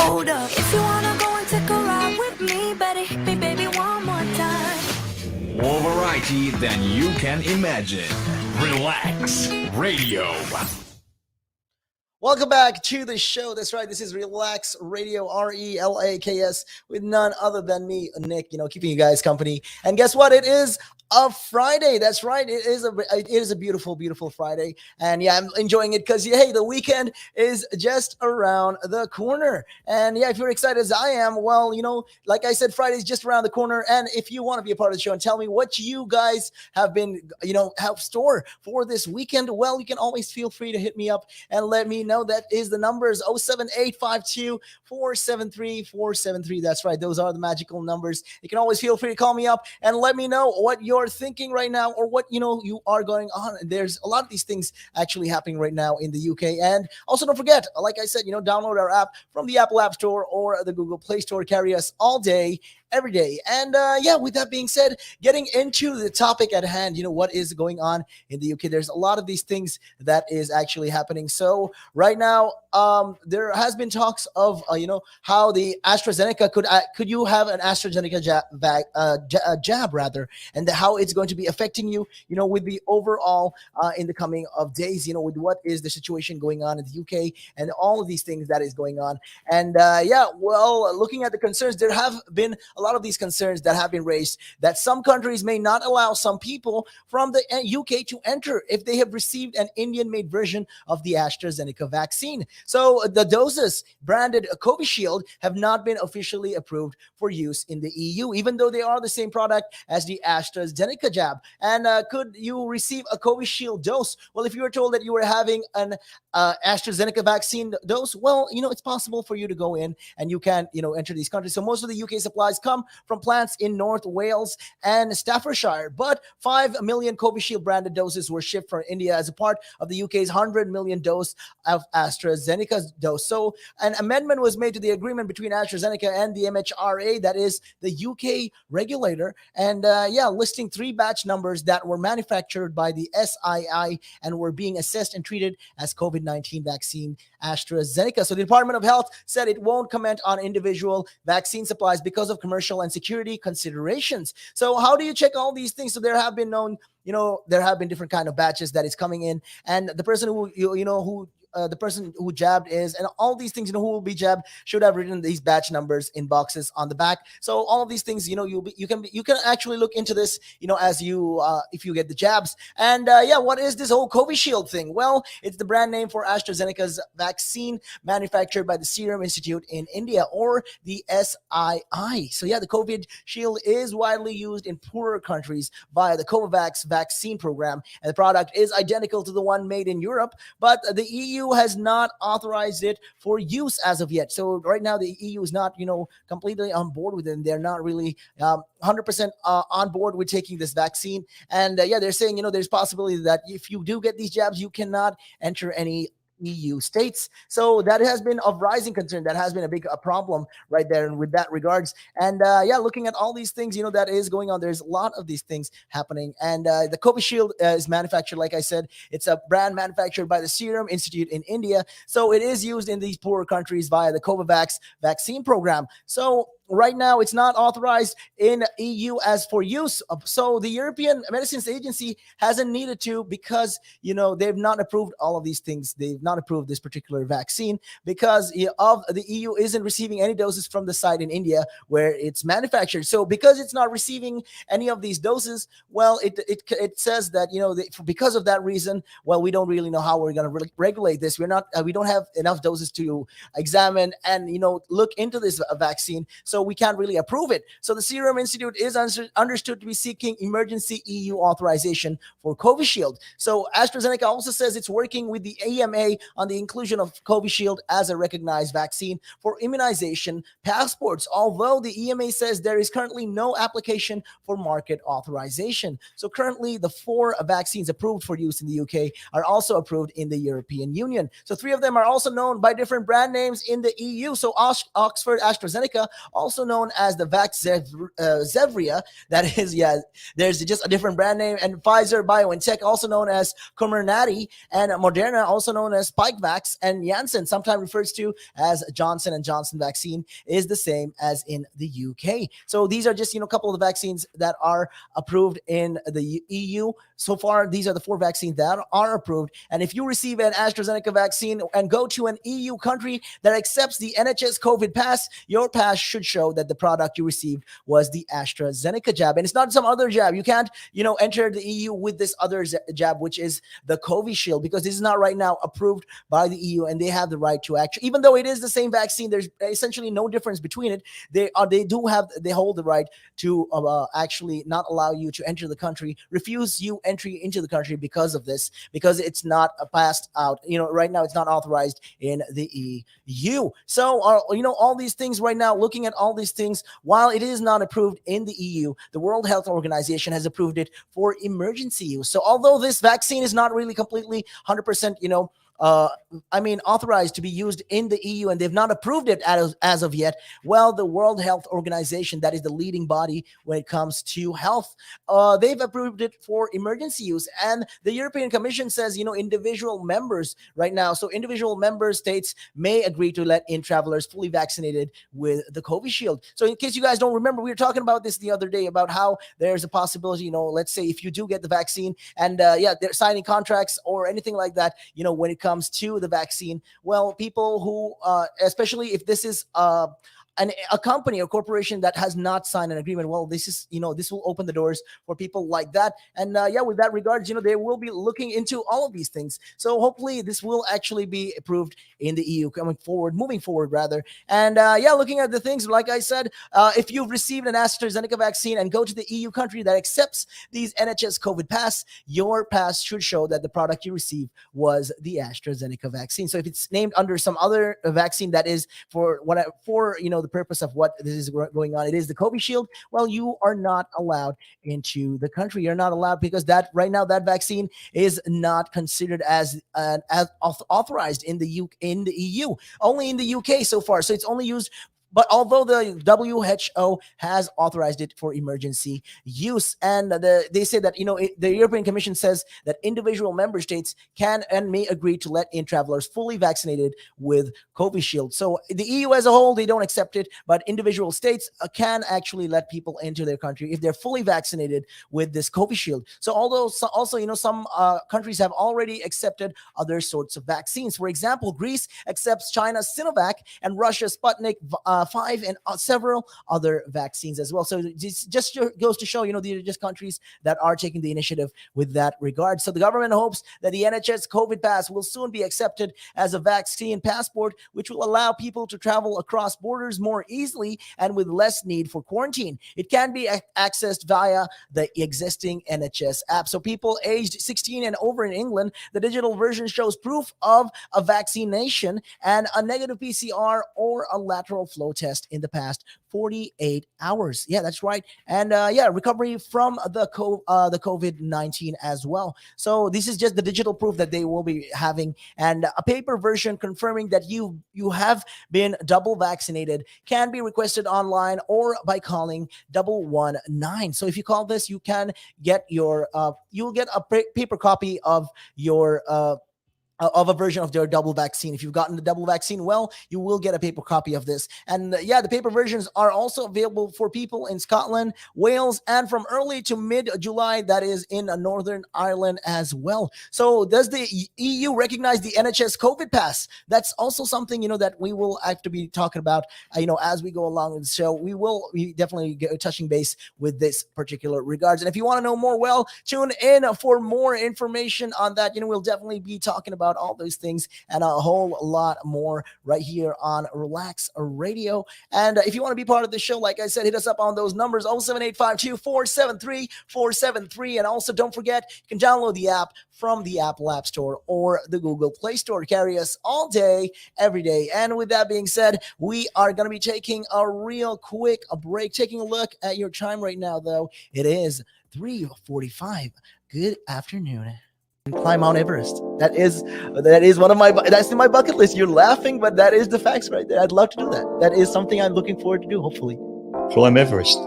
Hold up, if you wanna go and take a ride with me, better hit me, baby, one more time. More variety than you can imagine. Relax Radio. Welcome back to the show. That's right. This is Relax Radio, Relaks, with none other than me, Nick. Keeping you guys company. And guess what? It is a Friday. That's right. It is a beautiful, beautiful Friday. And yeah, I'm enjoying it because hey, the weekend is just around the corner. And yeah, if you're excited as I am, well, like I said, Friday's just around the corner. And if you want to be a part of the show and tell me what you guys have been, have store for this weekend, well, you can always feel free to hit me up and let me know. That is the numbers 07852 473 473. That's right. Those are the magical numbers. You can always feel free to call me up and let me know what you're thinking right now or what you are going on. And there's a lot of these things actually happening right now in the UK. And also don't forget, like I said, download our app from the Apple App Store or the Google Play Store. Carry us all day, every day. And yeah, with that being said, getting into the topic at hand, what is going on in the UK? There's a lot of these things that is actually happening. So right now, there has been talks of how the AstraZeneca could you have an AstraZeneca jab rather, and how it's going to be affecting you, with the overall in the coming of days, with what is the situation going on in the UK and all of these things that is going on. And yeah, well, looking at the concerns, there have been a lot of these concerns that have been raised that some countries may not allow some people from the UK to enter if they have received an Indian-made version of the AstraZeneca vaccine. So the doses branded Covishield have not been officially approved for use in the EU, even though they are the same product as the AstraZeneca jab. And could you receive a Covishield dose? Well, if you were told that you were having an AstraZeneca vaccine dose, well, it's possible for you to go in and you can, enter these countries. So most of the UK supplies come from plants in North Wales and Staffordshire, but 5 million Covishield branded doses were shipped from India as a part of the UK's 100 million dose of AstraZeneca's dose. So an amendment was made to the agreement between AstraZeneca and the MHRA, that is the UK regulator, and yeah, listing 3 batch numbers that were manufactured by the SII and were being assessed and treated as COVID-19 vaccine AstraZeneca. So the Department of Health said it won't comment on individual vaccine supplies because of commercial and security considerations. So how do you check all these things? So there have been there have been different kind of batches that is coming in, and the person who the person who jabbed is, and all these things, who will be jabbed should have written these batch numbers in boxes on the back. So all of these things, you can actually look into this, as you if you get the jabs. And yeah, what is this whole Covishield thing? Well, it's the brand name for AstraZeneca's vaccine manufactured by the Serum Institute in India, or the SII. So yeah, the COVID shield is widely used in poorer countries via the Covax vaccine program, and the product is identical to the one made in Europe, but the EU has not authorized it for use as of yet. So right now the EU is not, completely on board with it. And they're not really 100% on board with taking this vaccine. And yeah, they're saying, there's possibility that if you do get these jabs, you cannot enter any EU states. So that has been of rising concern. That has been a big problem right there, and with that regards. And yeah, looking at all these things, that is going on. There's a lot of these things happening. And the Covishield is manufactured, like I said, it's a brand manufactured by the Serum Institute in India. So it is used in these poorer countries via the Covax vaccine program. So right now, it's not authorized in EU as for use. So the European Medicines Agency hasn't needed to, because, they've not approved all of these things. They've not approved this particular vaccine because of the EU isn't receiving any doses from the site in India where it's manufactured. So because it's not receiving any of these doses, well, it says that, because of that reason, well, we don't really know how we're going to regulate this. We don't have enough doses to examine and, look into this vaccine. So we can't really approve it. So the Serum Institute is understood to be seeking emergency EU authorization for Covishield. So AstraZeneca also says it's working with the EMA on the inclusion of Covishield as a recognized vaccine for immunization passports, although the EMA says there is currently no application for market authorization. So currently the 4 vaccines approved for use in the UK are also approved in the European Union. So 3 of them are also known by different brand names in the EU. So Oxford AstraZeneca also also known as the Zevria. That is, yeah, there's just a different brand name. And Pfizer BioNTech, also known as Comirnaty, and Moderna, also known as Spikevax, and Janssen, sometimes refers to as Johnson and Johnson vaccine, is the same as in the UK. So these are just, a couple of the vaccines that are approved in the EU. So far, these are the 4 vaccines that are approved. And if you receive an AstraZeneca vaccine and go to an EU country that accepts the NHS COVID pass, your pass should show that the product you received was the AstraZeneca jab. And it's not some other jab. You can't, enter the EU with this other jab, which is the Covishield, because this is not right now approved by the EU, and they have the right to actually, even though it is the same vaccine, there's essentially no difference between it. They hold the right to actually not allow you to enter the country, refuse you entry into the country because of this, because it's not passed out. Right now it's not authorized in the EU. So, all these things right now, looking at all these things, while it is not approved in the EU, the World Health Organization has approved it for emergency use. So, although this vaccine is not really completely 100%, authorized to be used in the EU, and they've not approved it as of yet. Well, the World Health Organization, that is the leading body when it comes to health, they've approved it for emergency use. And the European Commission says, individual members right now, so individual member states may agree to let in travelers fully vaccinated with the Covishield. So in case you guys don't remember, we were talking about this the other day about how there's a possibility, let's say if you do get the vaccine and they're signing contracts or anything like that, when it comes to the vaccine, well, people who, especially if this is a company or corporation that has not signed an agreement, well, this will open the doors for people like that. And with that regards, they will be looking into all of these things. So hopefully this will actually be approved in the EU moving forward rather. And looking at the things, like I said, if you've received an AstraZeneca vaccine and go to the EU country that accepts these NHS COVID pass, your pass should show that the product you received was the AstraZeneca vaccine. So if it's named under some other vaccine that is for the purpose of what this is going on, it is the Covishield, well, you are not allowed into the country. You're not allowed because that right now that vaccine is not considered as authorized in the EU, only in the UK so far. So it's only used. But although the WHO has authorized it for emergency use, and they say that, the European Commission says that individual member states can and may agree to let in travelers fully vaccinated with Covishield. So the EU as a whole, they don't accept it, but individual states can actually let people into their country if they're fully vaccinated with this Covishield. So also, some countries have already accepted other sorts of vaccines. For example, Greece accepts China's Sinovac and Russia's Sputnik 5 and several other vaccines as well. So this just goes to show, these are just countries that are taking the initiative with that regard. So the government hopes that the NHS COVID pass will soon be accepted as a vaccine passport, which will allow people to travel across borders more easily and with less need for quarantine. It can be accessed via the existing NHS app. So people aged 16 and over in England, the digital version shows proof of a vaccination and a negative PCR or a lateral flow test in the past 48 hours. Yeah, that's right. And recovery from the COVID-19 as well. So this is just the digital proof that they will be having, and a paper version confirming that you have been double vaccinated can be requested online or by calling 119. So if you call this, you can get you'll get a paper copy of your of a version of their double vaccine. If you've gotten the double vaccine, well, you will get a paper copy of this. And the paper versions are also available for people in Scotland, Wales, and from early to mid-July, that is in Northern Ireland as well. So does the EU recognize the NHS COVID pass? That's also something, that we will have to be talking about, as we go along with the show. We will be definitely touching base with this particular regards. And if you want to know more, well, tune in for more information on that. We'll definitely be talking about all those things and a whole lot more right here on Relaks Radio. And if you want to be part of the show, like I said, hit us up on those numbers, 07852-473-473. And also don't forget, you can download the app from the Apple App Store or the Google Play Store. Carry us all day, every day. And with that being said, we are going to be taking a real quick break. Taking a look at your time right now, though, it is 3:45. Good afternoon. Climb Mount Everest. That is one of that's in my bucket list. You're laughing, but that is the facts right there. I'd love to do that. That is something I'm looking forward to do, hopefully. Climb Everest.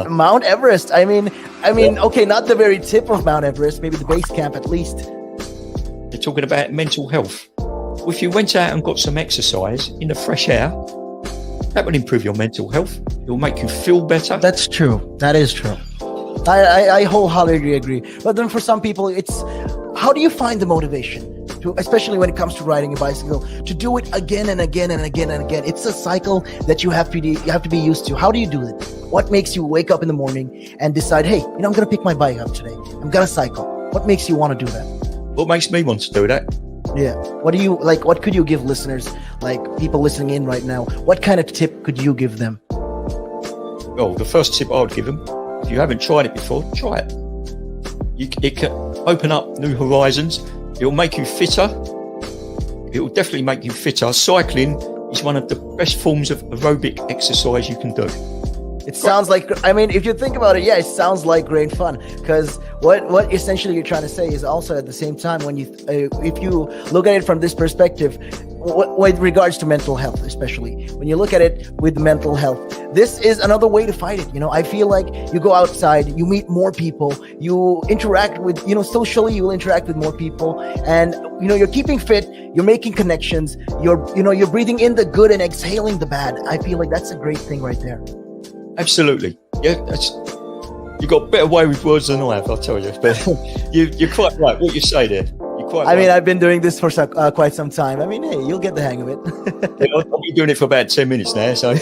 Mount Everest. I mean, okay, not the very tip of Mount Everest, maybe the base camp at least. They're talking about mental health. Well, if you went out and got some exercise in the fresh air, that would improve your mental health. It will make you feel better. That's true. That is true. I wholeheartedly agree. But then for some people, it's how do you find the motivation to, especially when it comes to riding a bicycle, to do it again and again and again and again? It's a cycle that you have to be used to. How do you do it? What makes you wake up in the morning and decide, hey, I'm going to pick my bike up today. I'm going to cycle. What makes you want to do that? What makes me want to do that? Yeah. What do you like? What could you give listeners, like people listening in right now? What kind of tip could you give them? Well, the first tip I would give them, if you haven't tried it before, try it. It can open up new horizons. It'll make you fitter. It will definitely make you fitter. Cycling is one of the best forms of aerobic exercise you can do. It sounds like, I mean, if you think about it, yeah, it sounds like great fun. Because what essentially you're trying to say is also at the same time, when you, if you look at it from this perspective, with regards to mental health, especially when you look at it with mental health, this is another way to fight it. I feel like you go outside, you meet more people, you interact with, socially, you will interact with more people, and you're keeping fit, you're making connections, you're breathing in the good and exhaling the bad. I feel like that's a great thing right there. Absolutely. Yeah, you got a better way with words than I have, I'll tell you. But you're quite right. What you say there. I mean, I've been doing this for quite some time. I mean, hey, you'll get the hang of it. I've been doing it for about 10 minutes now, so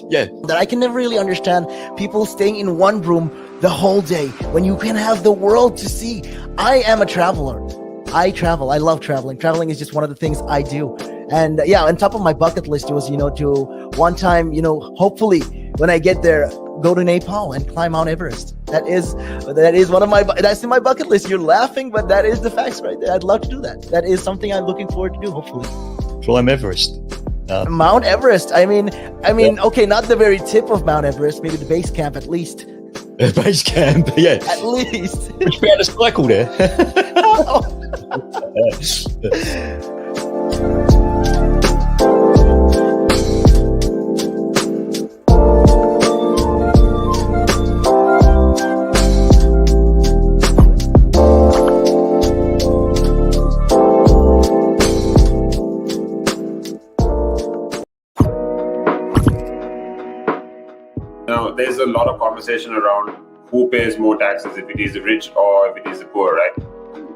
yeah. That I can never really understand people staying in one room the whole day when you can have the world to see. I am a traveler. I travel. I love traveling. Traveling is just one of the things I do. And yeah, on top of my bucket list was, to one time, hopefully when I get there, go to Nepal and climb Mount Everest. That is one of that's in my bucket list. You're laughing, but that is the facts right there. I'd love to do that. That is something I'm looking forward to do, hopefully. Climb Everest. Mount Everest. I mean, okay, not the very tip of Mount Everest, maybe the base camp at least. Base camp, yeah. At least. Would you be able to cycle there? Now, there's a lot of conversation around who pays more taxes, if it is the rich or if it is the poor, right?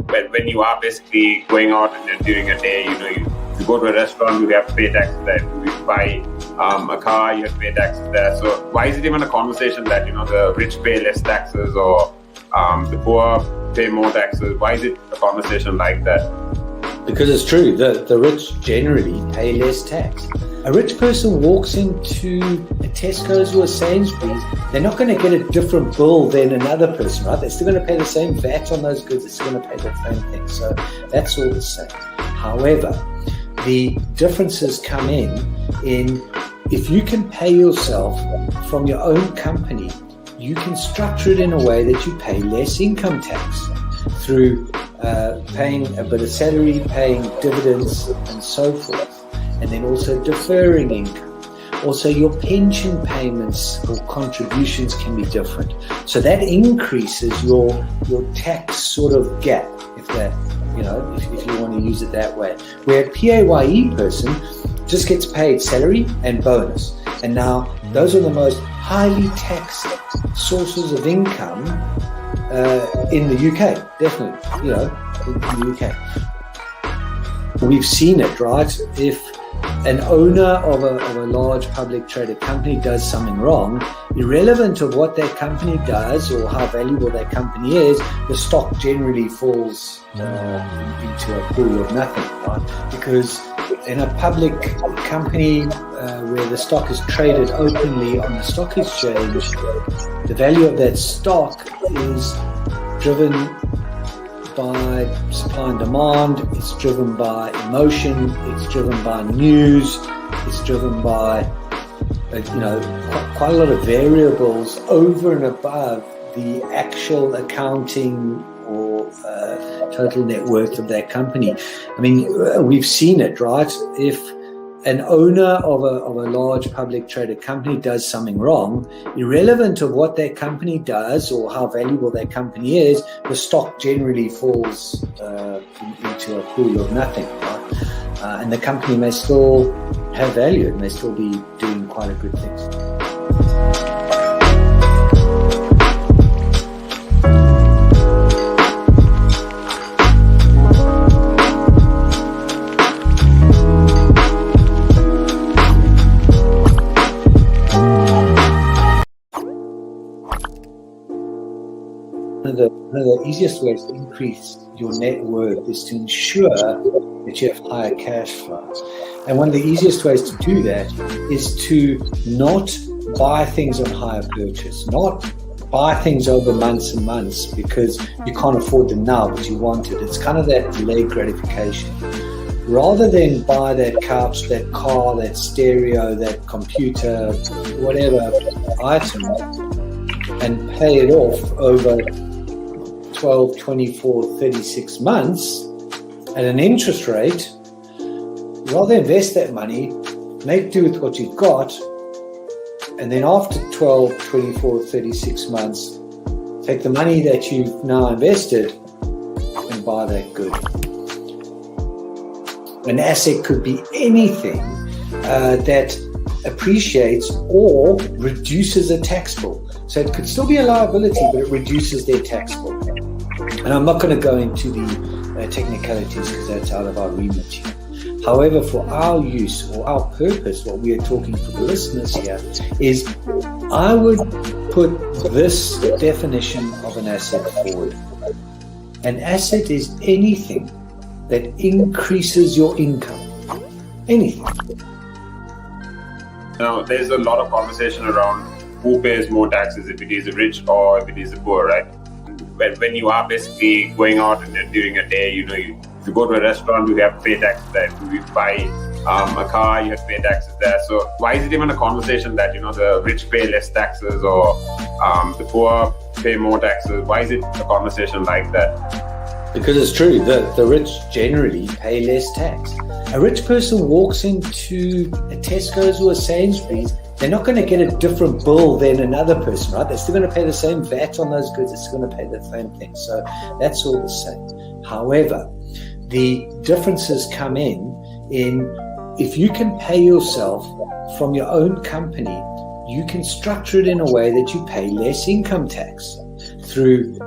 But when you are basically going out and during a day, you go to a restaurant, you have to pay taxes there. If you buy a car, you have to pay taxes there. So why is it even a conversation that, the rich pay less taxes or the poor pay more taxes? Why is it a conversation like that? Because it's true, the rich generally pay less tax. A rich person walks into a Tesco's or a Sainsbury's, they're not going to get a different bill than another person, right? They're still going to pay the same VAT on those goods, they're still going to pay the same thing. So that's all the same. However, the differences come in if you can pay yourself from your own company, you can structure it in a way that you pay less income tax through paying a bit of salary, paying dividends and so forth. And then also deferring income. Also, your pension payments or contributions can be different. So that increases your tax sort of gap, if you want to use it that way. Where a PAYE person just gets paid salary and bonus. And now those are the most highly taxed sources of income in the UK, definitely, in the UK. We've seen it, right? If an owner of a large public traded company does something wrong, irrelevant of what that company does or how valuable that company is, the stock generally falls into a pool of nothing, right? Because in a public company where the stock is traded openly on the stock exchange, the value of that stock is driven by supply and demand, it's driven by emotion, it's driven by news, it's driven by quite a lot of variables over and above the actual accounting or total net worth of that company. I mean, we've seen it, right? If an owner of a large public traded company does something wrong, irrelevant of what that company does or how valuable that company is, the stock generally falls into a pool of nothing. Right? And the company may still have value. It may still be doing quite a good things. One of the easiest ways to increase your net worth is to ensure that you have higher cash flows. And one of the easiest ways to do that is to not buy things on hire purchase, not buy things over months and months because you can't afford them now, but you want it. It's kind of that delayed gratification. Rather than buy that couch, that car, that stereo, that computer, whatever item, and pay it off over 12, 24, 36 months at an interest rate, rather invest that money, make do with what you've got, and then after 12, 24, 36 months, take the money that you've now invested and buy that good. An asset could be anything that appreciates or reduces a tax bill. So it could still be a liability, but it reduces their tax bill. And I'm not going to go into the technicalities because that's out of our remit here. However, for our use or our purpose, what we are talking for the listeners here is I would put this definition of an asset forward. An asset is anything that increases your income. Anything. Now, there's a lot of conversation around who pays more taxes, if it is the rich or if it is the poor, right? When you are basically going out and during a day, if you go to a restaurant, you have to pay taxes there. If you buy a car, you have to pay taxes there. So why is it even a conversation that, the rich pay less taxes or the poor pay more taxes? Why is it a conversation like that? Because it's true that the rich generally pay less tax. A rich person walks into a Tesco's or a Sainsbury's, they're not going to get a different bill than another person, right? They're still going to pay the same VAT on those goods. They're still going to pay the same thing. So that's all the same. However, the differences come in if you can pay yourself from your own company, you can structure it in a way that you pay less income tax through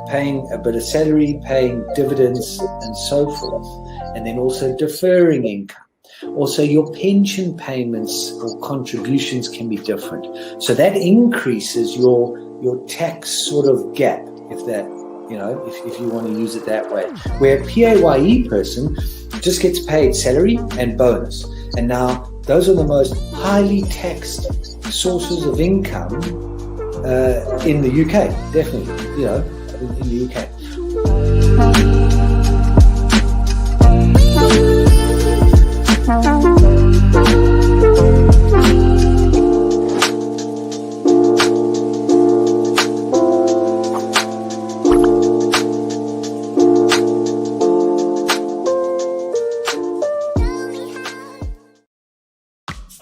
paying a bit of salary, paying dividends and so forth, and then also deferring income. Also, your pension payments or contributions can be different. So that increases your tax sort of gap, if you want to use it that way. Where a PAYE person just gets paid salary and bonus. And now those are the most highly taxed sources of income in the UK, definitely, in the UK.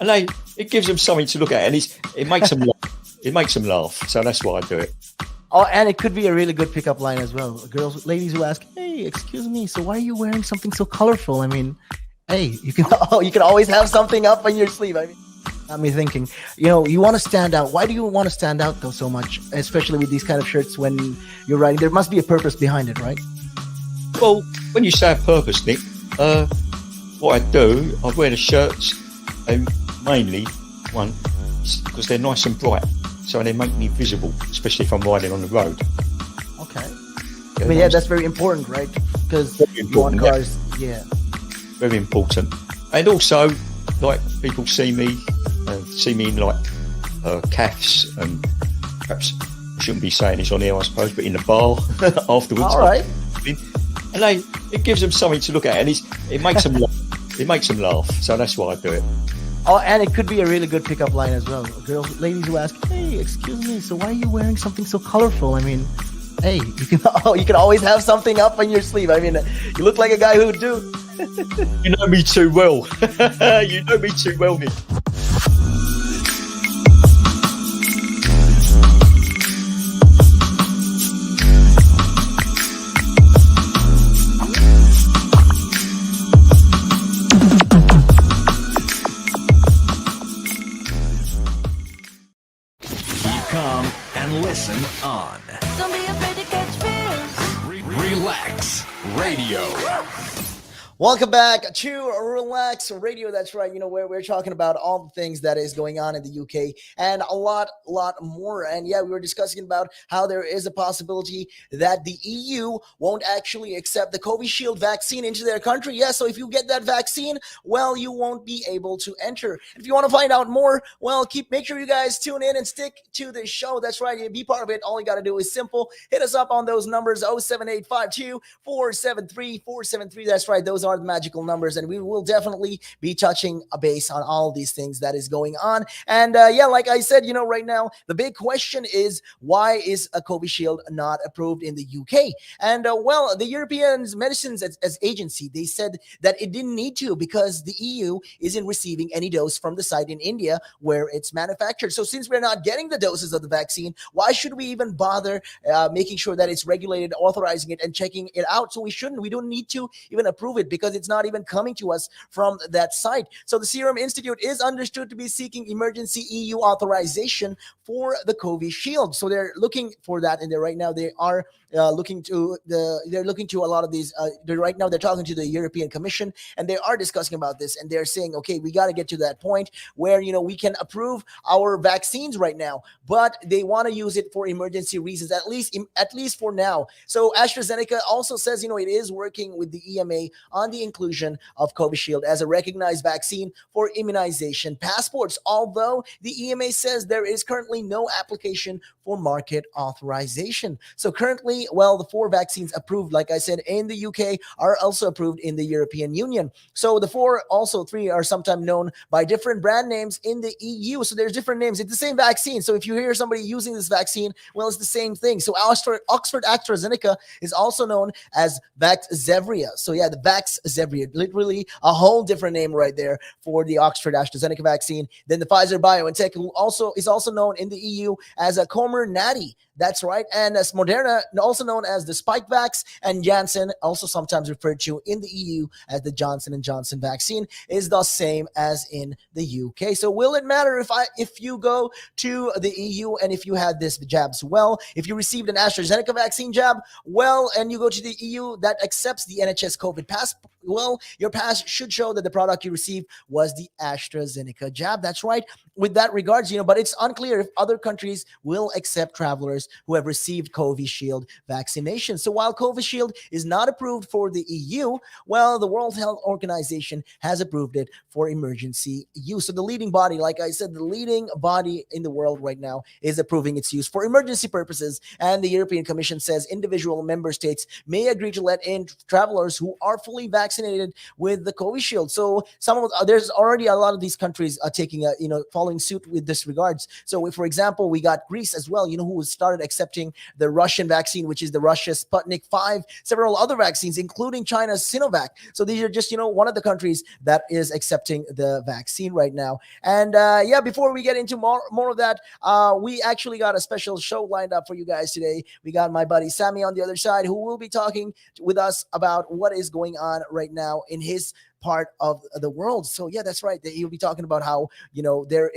And it gives them something to look at, and it makes them laugh. It makes them laugh. So that's why I do it. Oh, and it could be a really good pickup line as well. Ladies who ask, "Hey, excuse me, so why are you wearing something so colorful?" I mean, hey, you can always have something up on your sleeve. I mean, got me thinking. You want to stand out. Why do you want to stand out though so much, especially with these kind of shirts when you're riding? There must be a purpose behind it, right? Well, when you say a purpose, Nick, what I do, I wear the shirts, and mainly one because they're nice and bright, so they make me visible, especially if I'm riding on the road. Okay. That's very important, right? Because you want cars, very important. And also, like, people see me in like calves, and perhaps I shouldn't be saying this on here, I suppose, but in the bar afterwards. All right. And it gives them something to look at, and it makes them laugh. It makes them laugh, so that's why I do it. Oh, and it could be a really good pickup line as well. Ladies who ask, "Hey, excuse me, so why are you wearing something so colorful?" I mean, hey, you can always have something up on your sleeve. I mean, you look like a guy who would do. You know me too well. You know me too well, Nick. Keep calm and listen on. Don't be afraid to catch feels. Relax Radio. Welcome back to Relax Radio. That's right. Where we're talking about all the things that is going on in the UK and a lot more. And yeah, we were discussing about how there is a possibility that the EU won't actually accept the Covishield vaccine into their country. Yeah, so if you get that vaccine, well, you won't be able to enter. If you want to find out more, well, make sure you guys tune in and stick to the show. That's right. Be part of it. All you got to do is simple. Hit us up on those numbers 07852 473 473. That's right. Those are the magical numbers, and we will definitely be touching a base on all these things that is going on. And yeah, like I said, right now the big question is, why is a Covishield not approved in the UK? And well, the European Medicines as Agency, they said that it didn't need to because the EU isn't receiving any dose from the site in India where it's manufactured. So since we're not getting the doses of the vaccine, why should we even bother making sure that it's regulated, authorizing it, and checking it out? So we don't need to even approve it because it's not even coming to us from that site. So the Serum Institute is understood to be seeking emergency EU authorization for the Covishield. So they're looking for that, and right now they are looking to a lot of these. Right now they're talking to the European Commission, and they are discussing about this, and they're saying, okay, we got to get to that point where we can approve our vaccines right now, but they want to use it for emergency reasons, at least for now. So AstraZeneca also says it is working with the EMA on the inclusion of Covishield as a recognized vaccine for immunization passports, although the EMA says there is currently no application for market authorization. So currently, well, the 4 vaccines approved, like I said, in the UK are also approved in the European Union. So the 3 are sometimes known by different brand names in the EU. So there's different names. It's the same vaccine. So if you hear somebody using this vaccine, well, it's the same thing. So Oxford AstraZeneca is also known as Vaxzevria. So yeah, the Vaxzevria, literally a whole different name right there for the Oxford AstraZeneca vaccine. Then the Pfizer BioNTech is also known in the EU as a Comirnaty. That's right. And as Moderna, also known as the Spikevax, and Janssen, also sometimes referred to in the EU as the Johnson & Johnson vaccine, is the same as in the UK. So will it matter if you go to the EU and if you had this jabs? Well, if you received an AstraZeneca vaccine jab, well, and you go to the EU that accepts the NHS COVID pass, well, your pass should show that the product you received was the AstraZeneca jab. That's right. With that regards, but it's unclear if other countries will accept travelers who have received Covishield vaccination. So while Covishield is not approved for the EU, well, the World Health Organization has approved it for emergency use. So the leading body, like I said, the leading body in the world right now is approving its use for emergency purposes. And the European Commission says individual member states may agree to let in travelers who are fully vaccinated with the Covishield. So there's already a lot of these countries are taking following suit with this regards. So if, for example, we got Greece as well, who started accepting the Russian vaccine, which is the Russia Sputnik 5, several other vaccines, including China's Sinovac. So these are just, one of the countries that is accepting the vaccine right now. And yeah, before we get into more of that, we actually got a special show lined up for you guys today. We got my buddy Sammy on the other side, who will be talking with us about what is going on right now in his part of the world. So yeah, that's right. He'll be talking about how they're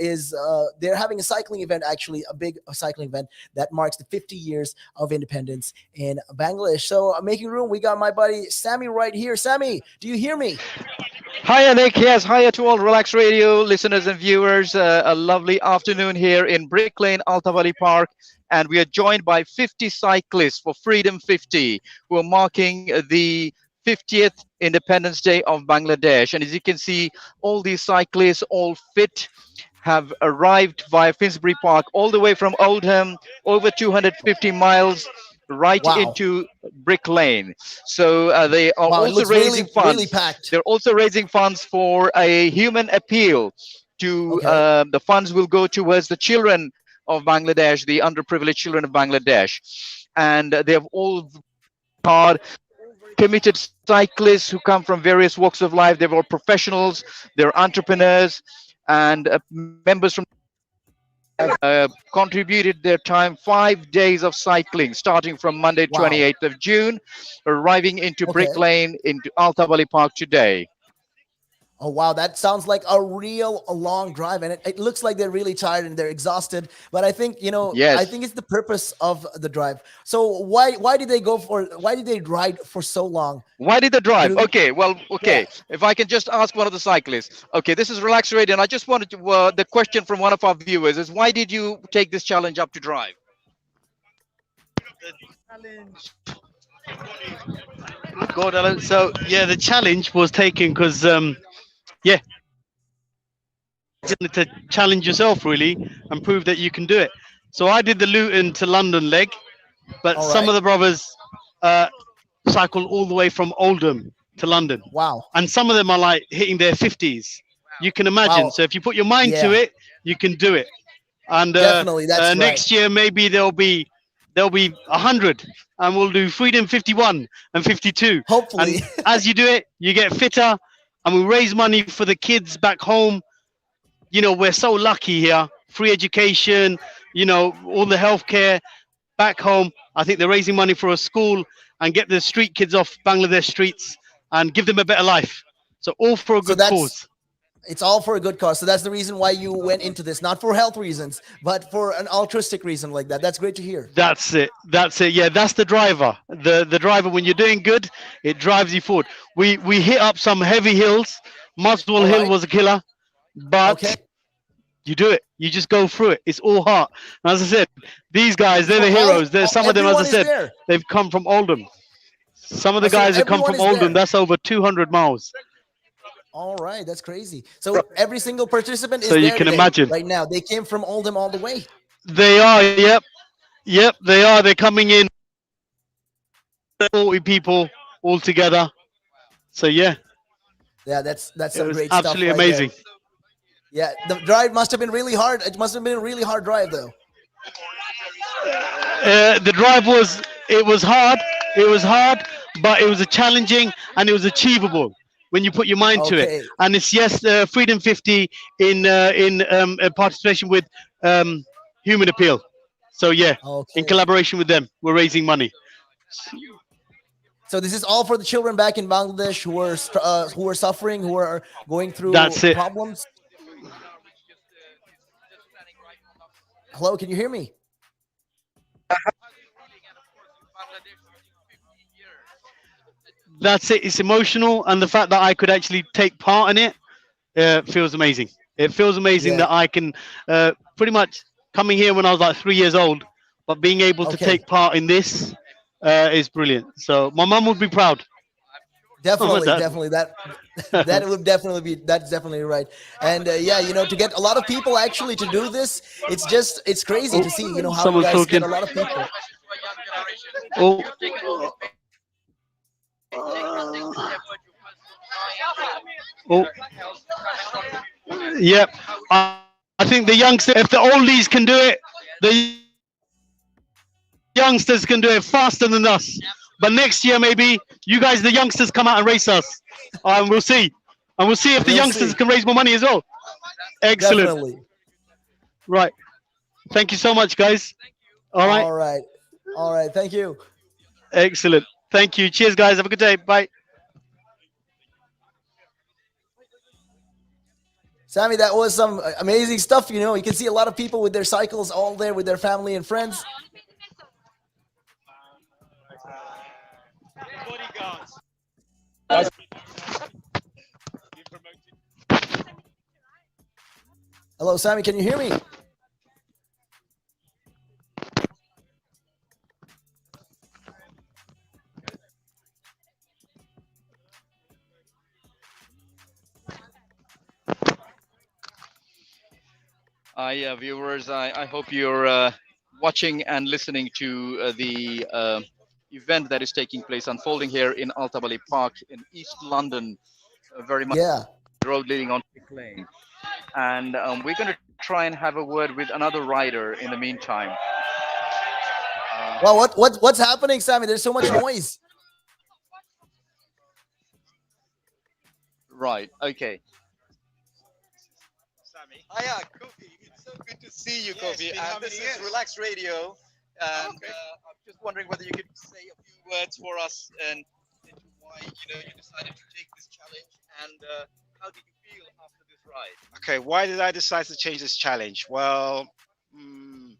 having a cycling event, actually a big cycling event that marks the 50 years of independence in Bangladesh. So making room, we got my buddy Sammy right here. Sammy, do you hear me? Hiya, Nick. Yes, hiya to all Relax Radio listeners and viewers. A lovely afternoon here in Brick Lane, Alta Valley Park. And we are joined by 50 cyclists for Freedom 50, who are marking the 50th Independence Day of Bangladesh. And as you can see, all these cyclists, all fit, have arrived via Finsbury Park, all the way from Oldham, over 250 miles, right into Brick Lane. So they are also raising funds. Really packed. They're also raising funds for a human appeal. The funds will go towards the children of Bangladesh, the underprivileged children of Bangladesh. And they have all hard committed cyclists who come from various walks of life. They're all professionals, they're entrepreneurs, and members from contributed their time 5 days of cycling starting from Monday Wow. 28th of June, arriving into Brick Okay. Lane into Alta Valley Park today. Oh wow, that sounds like a real long drive, and it looks like they're really tired and they're exhausted. But I think I Yes. think it's the purpose of the drive. So why did they why did they ride for so long? Why did they drive? Through, Okay, well, yeah. okay. If I can just ask one of the cyclists. Okay, this is Relax Radio, and I just wanted to. The question from one of our viewers is, why did you take this challenge up to drive? God, Alan. So yeah, the challenge was taken because yeah, to challenge yourself really and prove that you can do it. So I did the Luton to London leg, but All some right. of the brothers uh, cycled all the way from Oldham to London, Wow. and some of them are like hitting their 50s. You can imagine. Wow. So if you put your mind to Yeah. it, you can do it. And Definitely. That's right. next year maybe there'll be 100, and we'll do Freedom 51 and 52. Hopefully. And as you do it, you get fitter, and we raise money for the kids back home. You know, we're so lucky here. Free education, you know, all the healthcare back home. I think they're raising money for a school and get the street kids off Bangladesh streets and give them a better life. So all for a So good that's cause. it's all for a good cause. So that's the reason why you went into this, not for health reasons, but for an altruistic reason like that. That's great to hear. That's it. That's it. Yeah, that's the driver. The driver, when you're doing good, it drives you forward. We hit up some heavy hills. Muswell All Hill right. was a killer, but Okay. you do it. You just go through it. It's all heart. And as I said, these guys, they're So the heroes. There's some of them, as I everyone is said, there. they've come from Oldham. Some of the So guys have come everyone from is Oldham. there. That's over 200 miles. All right, that's crazy. So every single participant is So you there can today, imagine. right now. They came from Oldham all the way. They are. Yep. Yep. They are. They're coming in. 40 people all together. So yeah, Yeah, that's it some was great stuff absolutely right there. amazing. Yeah, the drive must have been really hard. It must have been a really hard drive, though. The drive was, it was hard. It was hard, but it was a challenging and it was achievable when you put your mind to it. Okay, And it's yes, Freedom 50 in participation with Human Appeal. So yeah, in okay. collaboration with them, we're raising money. So this is all for the children back in Bangladesh who are suffering, who are going through That's it. problems. Hello, can you hear me? That's it. It's emotional, and the fact that I could actually take part in it feels amazing. It feels amazing Yeah. that I can pretty much coming here when I was like 3 years old, but being able to Okay. take part in this is brilliant. So my mum would be proud. Definitely, Dad. definitely. That would definitely be. That's definitely right. And yeah, to get a lot of people actually to do this, it's crazy to see. How you Someone's guys get talking. a lot of people. Oh, oh, yep. I think the youngsters, if the oldies can do it, the youngsters can do it faster than us. But next year, maybe you guys, the youngsters, come out and race us, and we'll see. And we'll see if the We'll youngsters see. can raise more money as well. Excellent. Definitely. Right. Thank you so much, guys. All right. All right. All right. Thank you. Excellent. Thank you. Cheers, guys. Have a good day. Bye. Sammy, that was some amazing stuff. You can see a lot of people with their cycles all there with their family and friends. Hello, Sammy. Can you hear me? Viewers, I hope you're watching and listening to the event that is taking place, unfolding here in Alta Valley Park in East London, very much Yeah. the road leading on Brick Lane. And we're going to try and have a word with another rider in the meantime. Well, what's happening, Sammy? There's so much noise. Right. Okay. Sammy. Hiya, Kofi. It's so good to see you, Kofi. And this is Relax Radio. And I'm just wondering whether you could say a few words for us and into why you decided to take this challenge and how did you feel after this ride? Okay, why did I decide to change this challenge? Well, mm,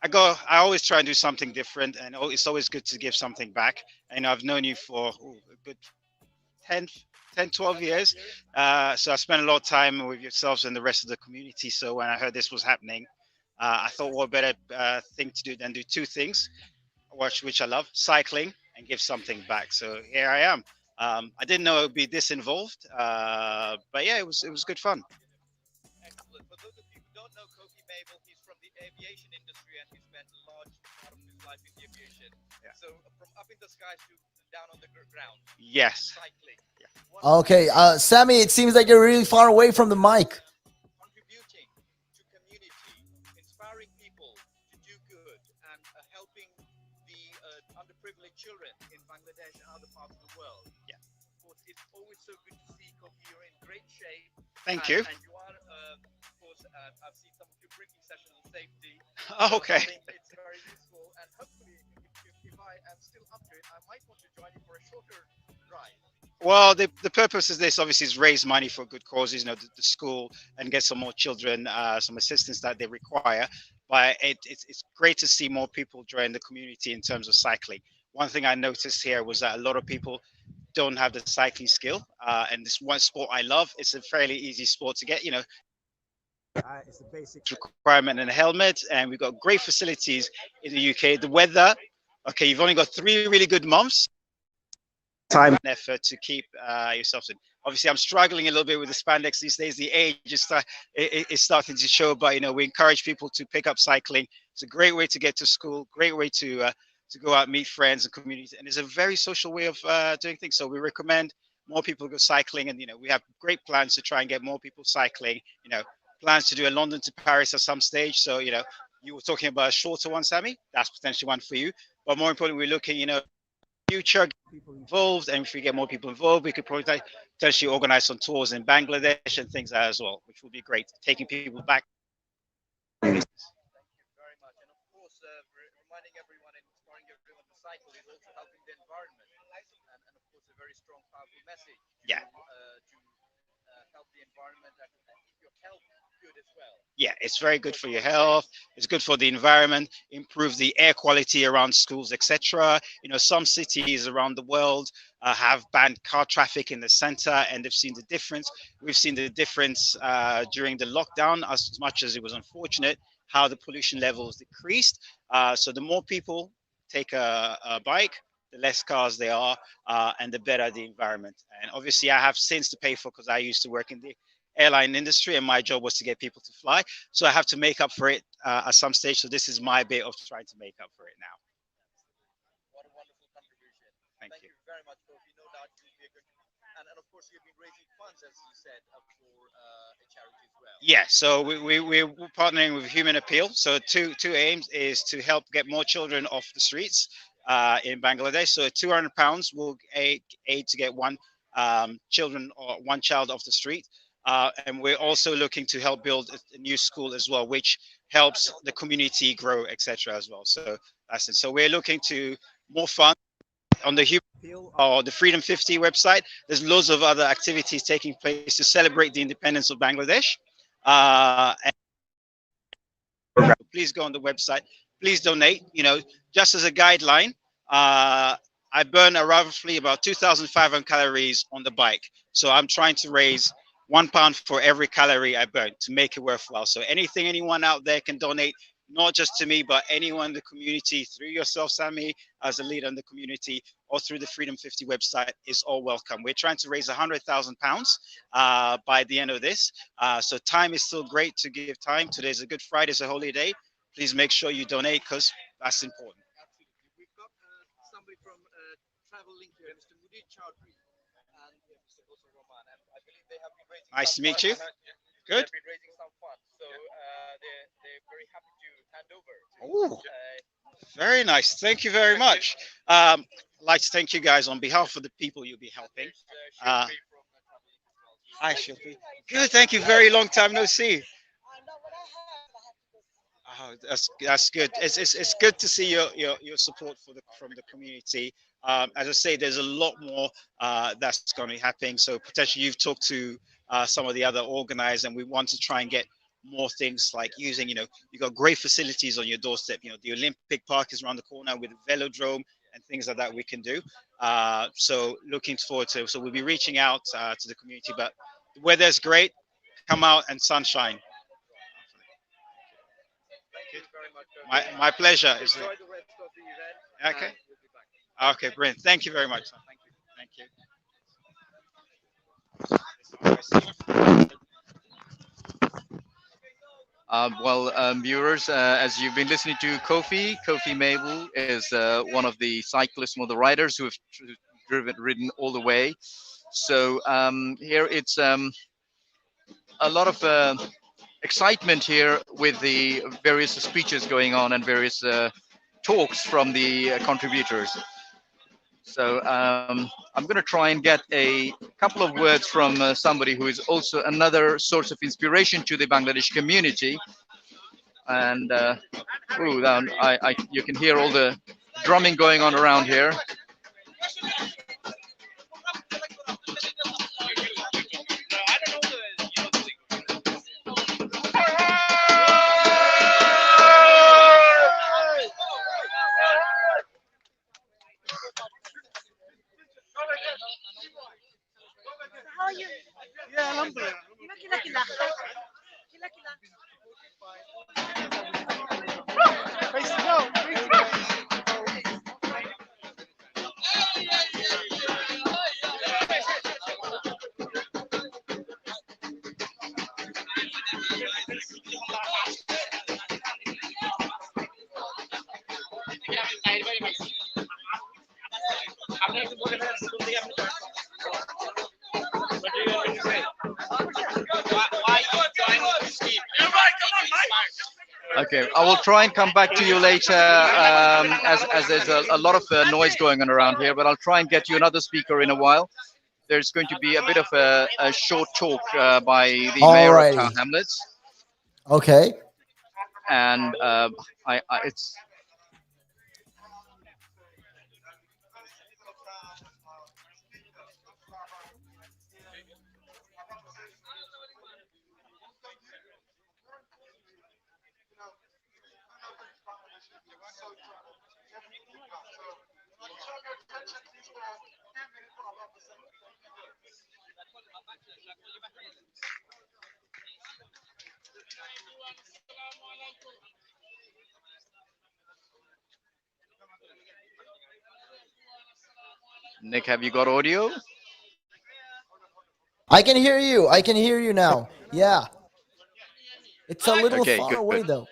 I always try and do something different, and it's always good to give something back. And I've known you for a good 10, 10, 12 years. So I spent a lot of time with yourselves and the rest of the community. So when I heard this was happening, I thought what better thing to do than do two things, which I love, cycling and give something back. So here I am. I didn't know it would be this involved, but yeah, it was good fun. Excellent. For those of you who don't know Kofi Mabel, he's from the aviation industry and he spent a large part of his life in the aviation. Yeah. So from up in the skies to down on the ground, Yes. cycling. Yeah. Okay, Sammy, it seems like you're really far away from the mic. Contributing to community, inspiring people to do good, and helping the underprivileged children in Bangladesh and other parts of the world. Yeah. Of course, it's always so good to see Kofi. You're in great shape. Thank you. And you are, of course, I've seen some of your briefing sessions on safety. Okay. I think it's very useful, and hopefully, if I am still up to it, I might want to join you for a shorter ride. Well, the purpose of this obviously is raise money for good causes, the school, and get some more children some assistance that they require. But it's great to see more people join the community in terms of cycling. One thing I noticed here was that a lot of people don't have the cycling skill, and this one sport I love. It's a fairly easy sport to get. It's a basic requirement and a helmet, and we've got great facilities in the UK. The weather, okay, you've only got 3 really good months. Time and effort to keep yourself in. Obviously, I'm struggling a little bit with the spandex these days. The age is starting to show, but we encourage people to pick up cycling. It's a great way to get to school, great way to go out, meet friends and communities, and it's a very social way of doing things. So we recommend more people go cycling, and we have great plans to try and get more people cycling. Plans to do a London to Paris at some stage. So you were talking about a shorter one, Sammy. That's potentially one for you. But more importantly, we're looking, future people involved, and if we get more people involved, we could probably potentially organize some tours in Bangladesh and things like that as well, which would be great, taking people back. Thank you very much. And of course, reminding everyone and inspiring everyone to cycle is also helping the environment. And of course, a very strong, powerful message Yeah. To help the environment and keep your health good as well. Yeah, it's very good for your health. It's good for the environment, improve the air quality around schools, etc. Some cities around the world have banned car traffic in the center, and they've seen the difference. We've seen the difference during the lockdown, as much as it was unfortunate, how the pollution levels decreased. So the more people take a bike, the less cars there are, and the better the environment. And obviously, I have sins to pay for because I used to work in the airline industry, and my job was to get people to fly. So I have to make up for it at some stage. So this is my bit of trying to make up for it now. What a wonderful contribution. Thank you very much, Kofi. No doubt you'll be a good. And of course, you've been raising funds, as you said, for a charity as well. Yeah, so we're partnering with Human Appeal. So two aims is to help get more children off the streets in Bangladesh. So £200 will aid to get one children or one child off the street. And we're also looking to help build a new school as well, which helps the community grow, etc. as well. So that's it. So we're looking to more funds on the Human Appeal or the Freedom 50 website. There's loads of other activities taking place to celebrate the independence of Bangladesh. And please go on the website. Please donate. Just as a guideline, I burn roughly about 2,500 calories on the bike. So I'm trying to raise £1 for every calorie I burn to make it worthwhile. So anyone out there can donate, not just to me, but anyone in the community, through yourself, Sammy, as a leader in the community, or through the Freedom 50 website, is all welcome. We're trying to raise £100,000 by the end of this. So time is still great to give time. Today's a Good Friday, it's a holy day. Please make sure you donate because that's important. Absolutely. We've got somebody from Travel Link here, Mr. Mudir Chowdhury, and Mr. Gosar Rahman. And I believe they have been raising Nice to meet you. Good. Good. They've been raising some funds. So they're very happy to hand over. Ooh. Very nice. Thank you very much. I'd like to thank you guys on behalf of the people you'll be helping. From Travel Link as well. Hi, Shilpi. Good, thank you. Very long time no see. Oh, that's good. It's good to see your support for the from the community. As I say, there's a lot more that's going to be happening. So potentially you've talked to some of the other organizers, and we want to try and get more things like using. You've got great facilities on your doorstep. The Olympic Park is around the corner with a velodrome and things like that we can do. So looking forward to. So we'll be reaching out to the community, but the weather's great. Come out and sunshine. My pleasure. Okay. Okay, brilliant. Thank you very much. Thank you. Viewers, as you've been listening to Kofi Mabel is one of the cyclists, one of the riders who have ridden all the way. So here it's a lot of excitement here with the various speeches going on and various talks from the contributors. So I'm going to try and get a couple of words from somebody who is also another source of inspiration to the Bangladesh community. And you can hear all the drumming going on around here. Okay, I will try and come back to you later, as there's a lot of noise going on around here. But I'll try and get you another speaker in a while. There's going to be a bit of a short talk by the mayor of Town Alrighty. Hamlets, Okay. and it's Nick. Have you got audio? I can hear you. I can hear you now. Yeah. It's a little Okay, far good. away though.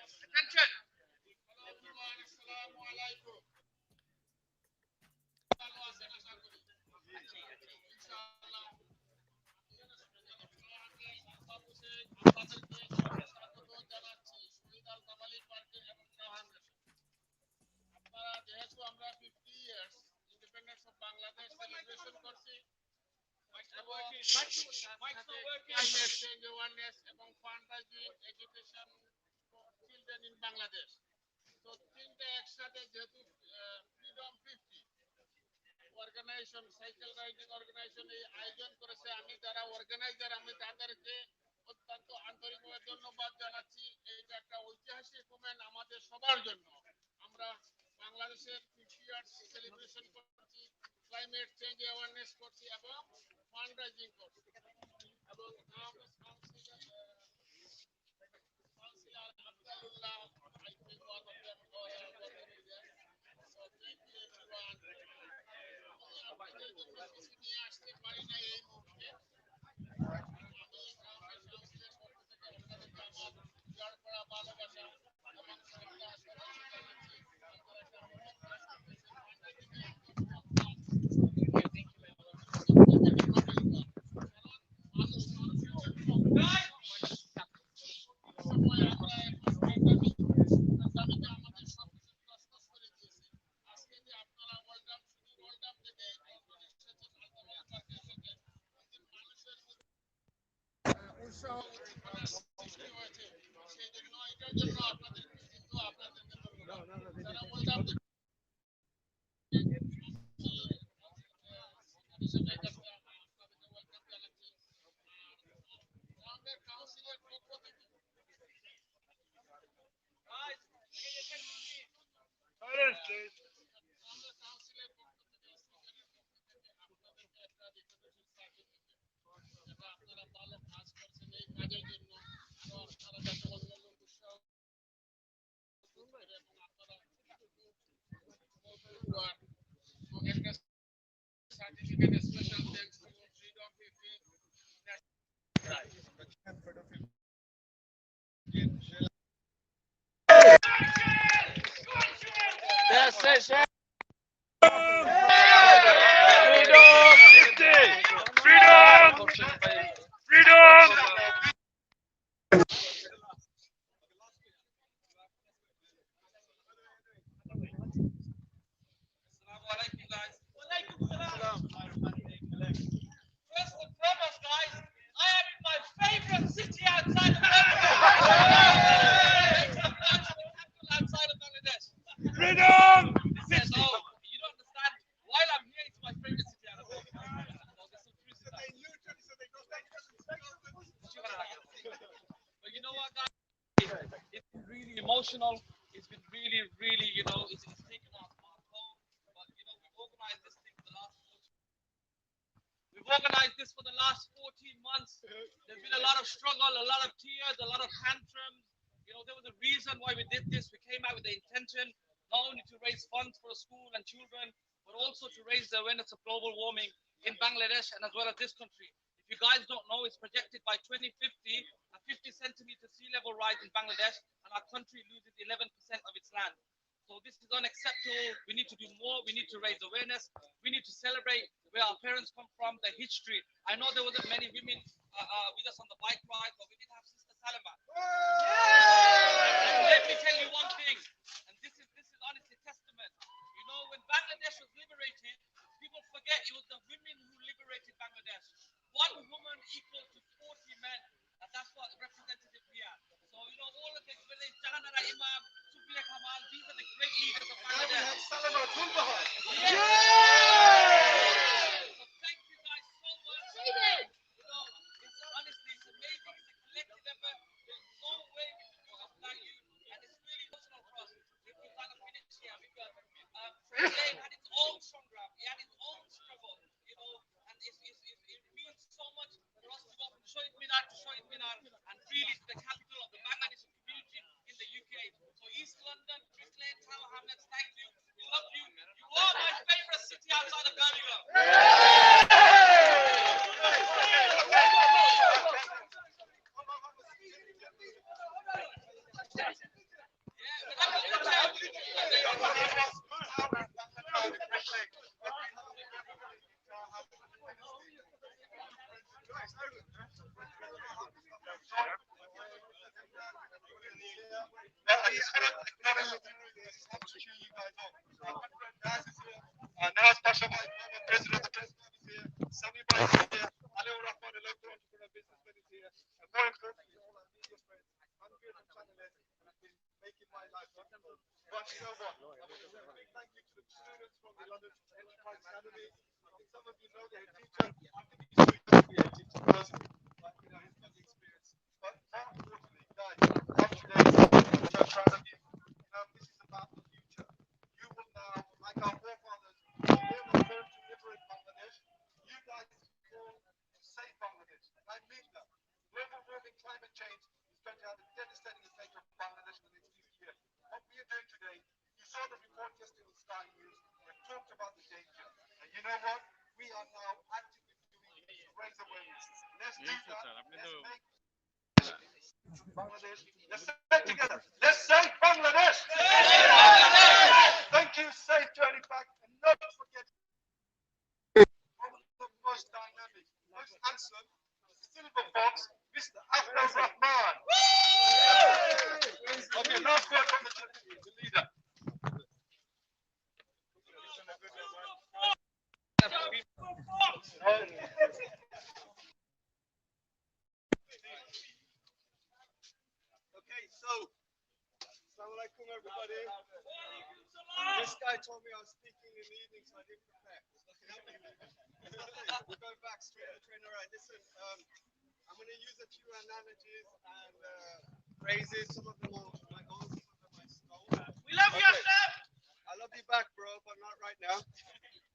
right now.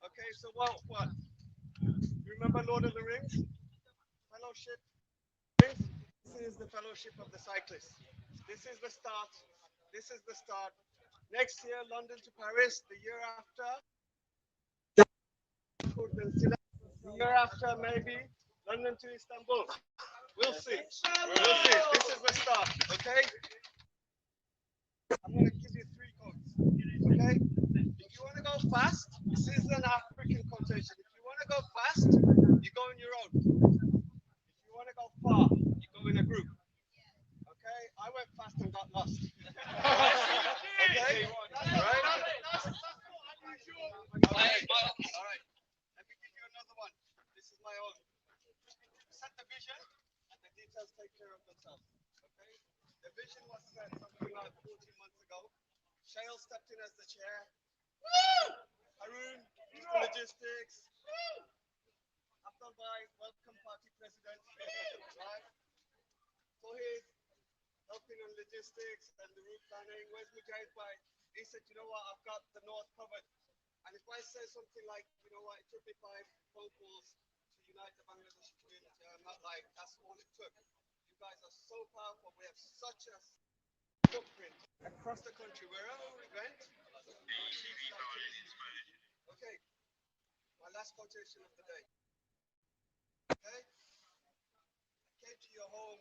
Okay, so what? You remember Lord of the Rings? Fellowship. This is the fellowship of the cyclists. This is the start. This is the start. Next year, London to Paris. The year after, the year after, maybe London to Istanbul. We'll see. We'll see. This is the start. Okay. I'm going to give you three codes. Okay. If you want to go fast, this is an African quotation. If you want to go fast, you go on your own. If you want to go far, you go in a group. Okay, I went fast and got lost. Okay, right? Okay. All right. Let me give you another one. This is my own. Set the vision, and the details take care of themselves. Okay. The vision was set something like 14 months ago. Shale stepped in as the chair. Harun, logistics. Abdul Bhai, welcome party president. Right. Tohid, helping on logistics and the route planning. Where's Mujahid Bhai? He said, you know what, I've got the north covered. And if I say something like, you know what, it took me 5 phone calls to unite the Bangladeshi community, I'm not like, that's all it took. You guys are so powerful. We have such a footprint across the country, wherever we went. Okay, my last quotation of the day. Okay, I came to your home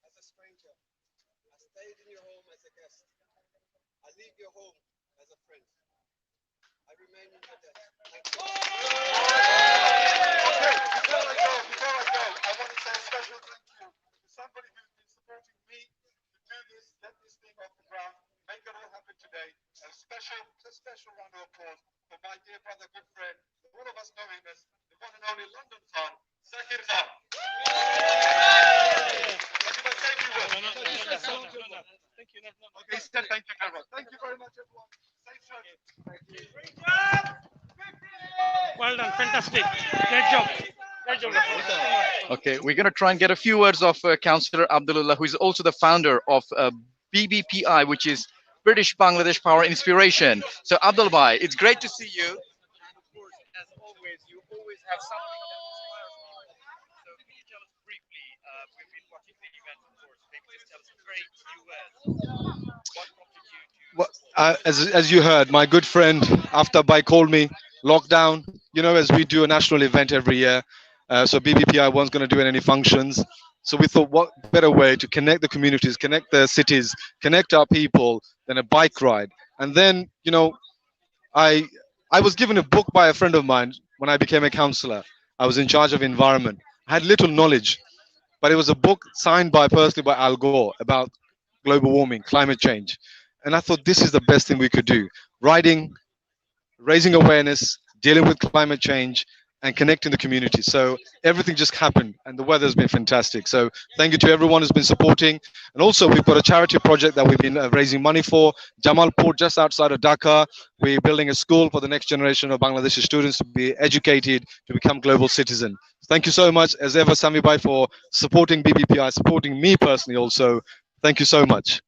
as a stranger. I stayed in your home as a guest. I leave your home as a friend. I remain in your debt. Thank you. Okay, before I go, I want to say a special thank you to somebody who's been supporting me to do this, get this thing off the ground, make it all happen today. A special round of applause for my dear brother, good friend, all of us know him as the one and only London Khan, Zakir Khan. Thank you. Okay, said thank you very much. Thank you very much, everyone. Safe journey. Thank you. Well done, fantastic. Great job. Great job. Okay, we're going to try and get a few words of Councillor Abdullah, who is also the founder of BBPI, which is British Bangladesh Power Inspiration. So, Abdul Bhai, it's great to see you. And of course, as always, you always have something that inspires people. So, can you tell us briefly? We've been watching the event, of course. Maybe just tell us a very few words. What prompted you to? As you heard, my good friend After Bhai called me, lockdown, as we do a national event every year. So BBPI wasn't going to do any functions. So we thought, what better way to connect the communities, connect the cities, connect our people than a bike ride? And then, I I was given a book by a friend of mine when I became a councillor. I was in charge of environment. I had little knowledge, but it was a book signed by personally by Al Gore about global warming, climate change. And I thought this is the best thing we could do. Writing, raising awareness, dealing with climate change, and connecting the community. So everything just happened, and the weather's been fantastic. So thank you to everyone who's been supporting. And also, we've got a charity project that we've been raising money for. Jamalpur, just outside of Dhaka, we're building a school for the next generation of Bangladeshi students to be educated to become global citizens. Thank you so much, as ever, Sami Bhai, for supporting BBPI, supporting me personally also. Thank you so much.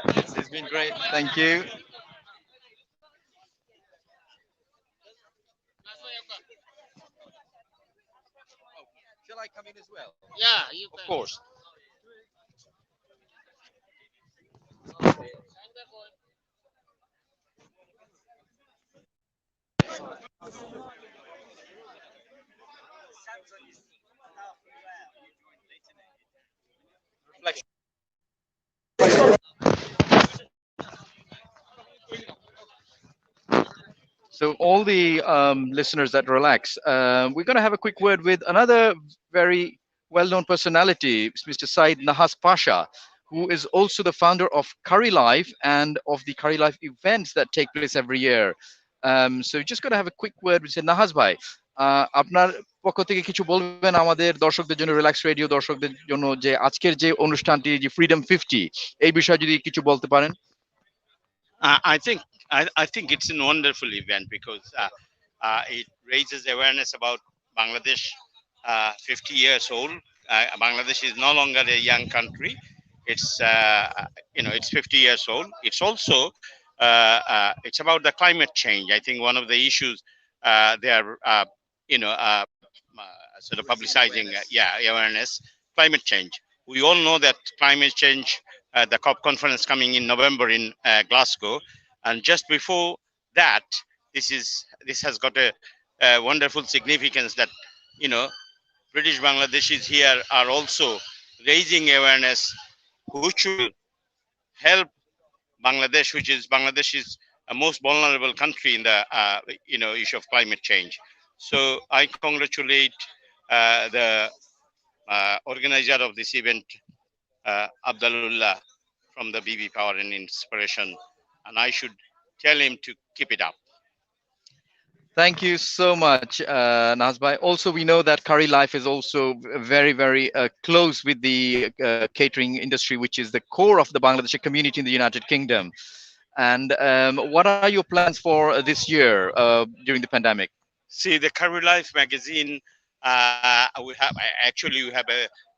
It's been great. Thank you. Shall I come in as well? Yeah, you Of course. Reflection. So, all the listeners that relax, we're going to have a quick word with another very well known personality, Mr. Said Nahas Pasha, who is also the founder of Curry Life and of the Curry Life events that take place every year. So, just going to have a quick word with Nahas Bhai. আপনার পক্ষ থেকে কিছু বলবেন আমাদের দর্শকদের জন্য, relax radio দর্শকদের জন্য, যে আজকের যে অনুষ্ঠানটি, যে ফ্রিডম 50, এই বিষয়ে যদি কিছু বলতে পারেন। I think I think it's a wonderful event because it raises awareness about Bangladesh. 50 years old. Bangladesh is no longer a young country. It's it's 50 years old. It's also it's about the climate change. I think one of the issues they are, you know, sort of publicizing, yeah, awareness, climate change. We all know that climate change, the COP conference coming in November in Glasgow, and just before that, this has got a wonderful significance that, you know, British Bangladeshis here are also raising awareness, which will help Bangladesh is a most vulnerable country in the issue of climate change. So I congratulate the organizer of this event, Abdullah from the BB Power and Inspiration, and I should tell him to keep it up. Thank you so much, Nazbai. Also, we know that Curry Life is also very, very close with the catering industry, which is the core of the Bangladeshi community in the United Kingdom. And what are your plans for this year during the pandemic? See, the Curry Life magazine, we have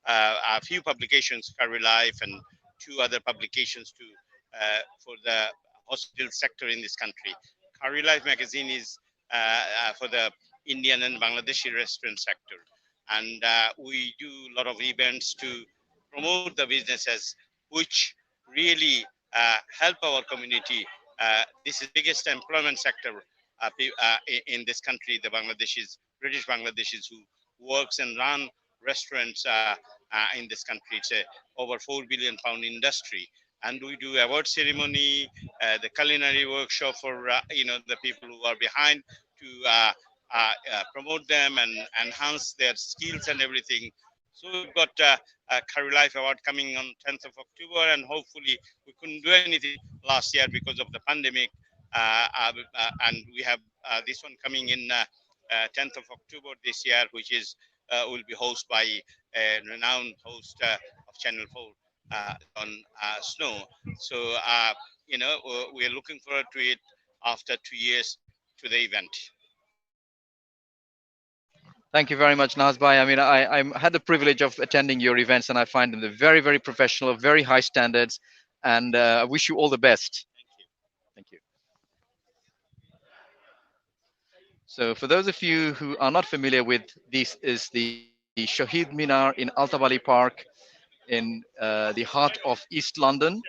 a few publications, Curry Life, and two other publications for the hospital sector in this country. Curry Life magazine is for the Indian and Bangladeshi restaurant sector, and we do a lot of events to promote the businesses which really help our community. This is biggest employment sector in this country, the Bangladeshis, British Bangladeshis who works and run restaurants in this country. It's a over £4 billion industry, and we do award ceremony, the culinary workshop for the people who are behind to promote them and enhance their skills and everything. So we've got a Curry Life Award coming on 10th of October, and hopefully we couldn't do anything last year because of the pandemic. And we have this one coming in 10th of October this year, which is will be hosted by a renowned host of Channel 4, on Snow. So we are looking forward to it after 2 years to the event. Thank you very much, Nazbai. I mean, I had the privilege of attending your events, and I find them very, very professional, very high standards, and I wish you all the best. Thank you. So for those of you who are not familiar with, this is the Shahid Minar in Altabali Park in the heart of East London.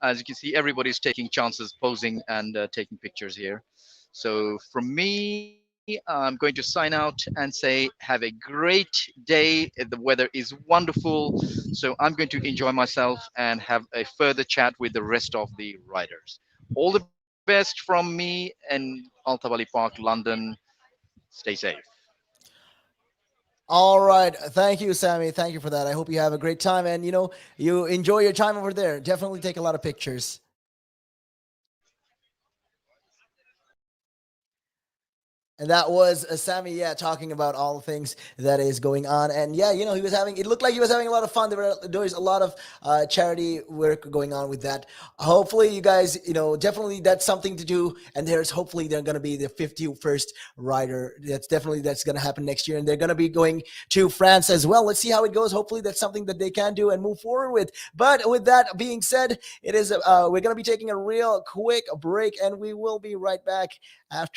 As you can see, everybody's taking chances, posing and taking pictures here. So from me, I'm going to sign out and say have a great day. The weather is wonderful. So I'm going to enjoy myself and have a further chat with the rest of the riders. All the best from me in Altabali Park, London. Stay safe. All right. Thank you, Sammy. Thank you for that. I hope you have a great time and you enjoy your time over there. Definitely take a lot of pictures. And that was Sammy, yeah, talking about all the things that is going on. And yeah, he was having, it looked like he was having a lot of fun. There's a lot of charity work going on with that. Hopefully, you guys, definitely that's something to do. And hopefully they're going to be the 51st rider. That's going to happen next year. And they're going to be going to France as well. Let's see how it goes. Hopefully, that's something that they can do and move forward with. But with that being said, it is we're going to be taking a real quick break, and we will be right back after.